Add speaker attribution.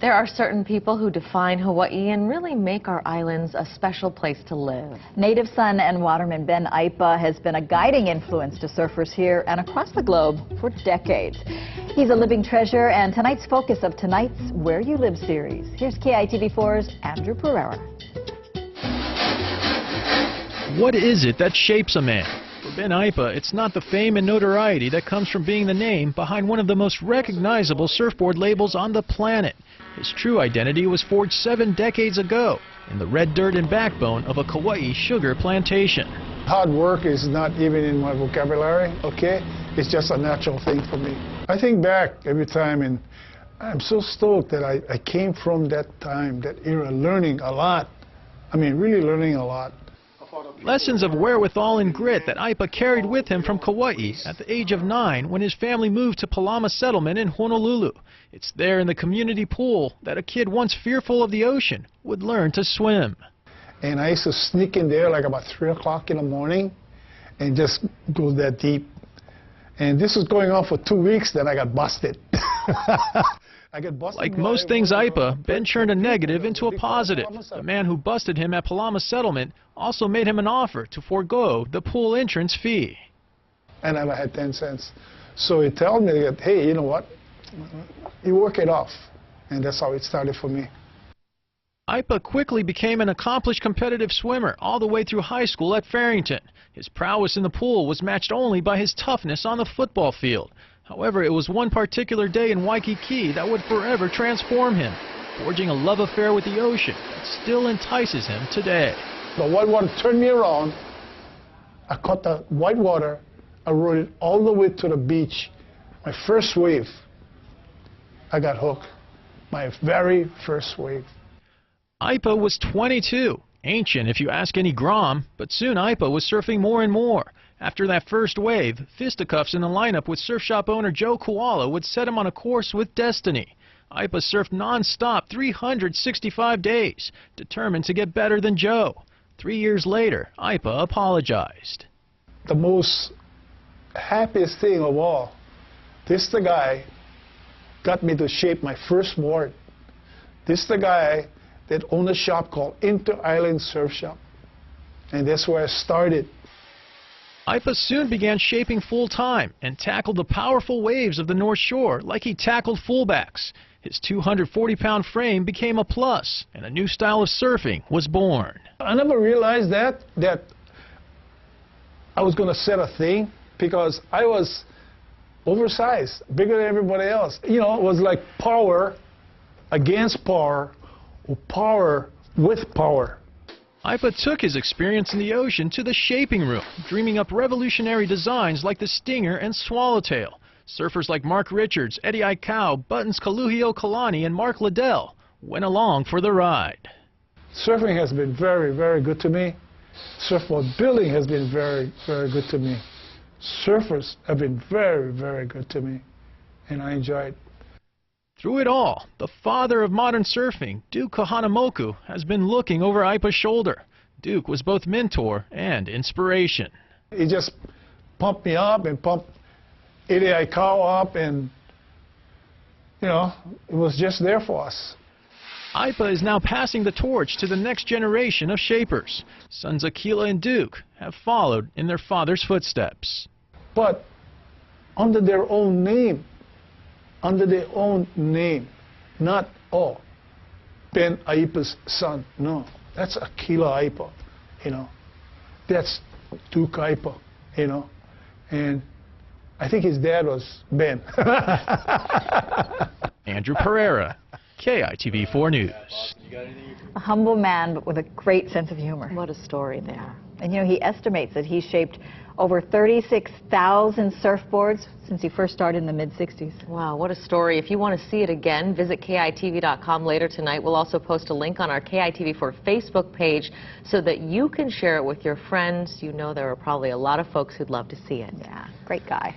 Speaker 1: There are certain people who define Hawaii and really make our islands a special place to live.
Speaker 2: Native son and waterman Ben Aipa has been a guiding influence to surfers here and across the globe for decades. He's a living treasure and tonight's focus of tonight's Where You Live series. Here's KITV4's Andrew Pereira.
Speaker 3: What is it that shapes a man? For Ben Aipa, it's not the fame and notoriety that comes from being the name behind one of the most recognizable surfboard labels on the planet. His true identity was forged 7 decades ago in the red dirt and backbone of a Kauai sugar plantation.
Speaker 4: Hard work is not even in my vocabulary, okay? It's just a natural thing for me. I think back every time and I'm so stoked that I came from that time, that era, learning a lot. I mean, really learning a lot.
Speaker 3: Lessons of wherewithal and grit that Aipa carried with him from Kauai at the age of 9 when his family moved to Palama Settlement in Honolulu. It's there in the community pool that a kid once fearful of the ocean would learn to swim.
Speaker 4: And I used to sneak in there like about 3 o'clock in the morning and just go that deep. And this was going on for 2 weeks, then I got busted. I got busted.
Speaker 3: Like most things Aipa, Ben turned a negative into a positive. The man who busted him at Palama Settlement also made him an offer to forego the pool entrance fee.
Speaker 4: And I had 10 cents. So he told me that, hey, you know what? You work it off. And that's how it started for me.
Speaker 3: Aipa quickly became an accomplished competitive swimmer all the way through high school at Farrington. His prowess in the pool was matched only by his toughness on the football field. However, it was one particular day in Waikiki that would forever transform him, forging a love affair with the ocean that still entices him today.
Speaker 4: The white water turned me around. I caught the white water. I rode it all the way to the beach. My first wave, I got hooked. My very first wave.
Speaker 3: Aipa was 22, ancient if you ask any Grom, but soon Aipa was surfing more and more. After that first wave, fisticuffs in the lineup with surf shop owner Joe Koala would set him on a course with destiny. Aipa surfed non-stop 365 days, determined to get better than Joe. 3 years later, Aipa apologized.
Speaker 4: The most happiest thing of all, this the guy got me to shape my first board. This the guy that owned a shop called Inter-Island Surf Shop. And that's where I started.
Speaker 3: Aipa soon began shaping full-time and tackled the powerful waves of the North Shore like he tackled fullbacks. His 240-pound frame became a plus, and a new style of surfing was born.
Speaker 4: I never realized that I was going to set a thing because I was oversized, bigger than everybody else. You know, it was like power against power or power with power.
Speaker 3: Aipa took his experience in the ocean to the shaping room, dreaming up revolutionary designs like the Stinger and Swallowtail. Surfers like Mark Richards, Eddie Aikau, Buttons Kaluhio Kalani, and Mark Liddell went along for the ride.
Speaker 4: Surfing has been very, very good to me. Surfboard building has been very, very good to me. Surfers have been very, very good to me, and I enjoy it.
Speaker 3: Through it all, the father of modern surfing, Duke Kahanamoku, has been looking over Aipa's shoulder. Duke was both mentor and inspiration.
Speaker 4: He just pumped me up and pumped Eddie Aikau up, and, you know, it was just there for us.
Speaker 3: Aipa is now passing the torch to the next generation of shapers. Sons Akila and Duke have followed in their father's footsteps.
Speaker 4: But under their own name. Under their own name, not, oh, Ben Aipa's son. No, that's Akila Aipa, you know. That's Duke Aipa, you know. And I think his dad was Ben.
Speaker 3: Andrew Pereira, KITV4 News.
Speaker 2: A humble man, but with a great sense of humor.
Speaker 1: What a story there.
Speaker 2: And you know, he estimates that he's shaped over 36,000 surfboards since he first started in the mid-60s.
Speaker 1: Wow, what a story. If you want to see it again, visit KITV.com later tonight. We'll also post a link on our KITV4 Facebook page so that you can share it with your friends. You know there are probably a lot of folks who'd love to see it.
Speaker 2: Yeah, great guy.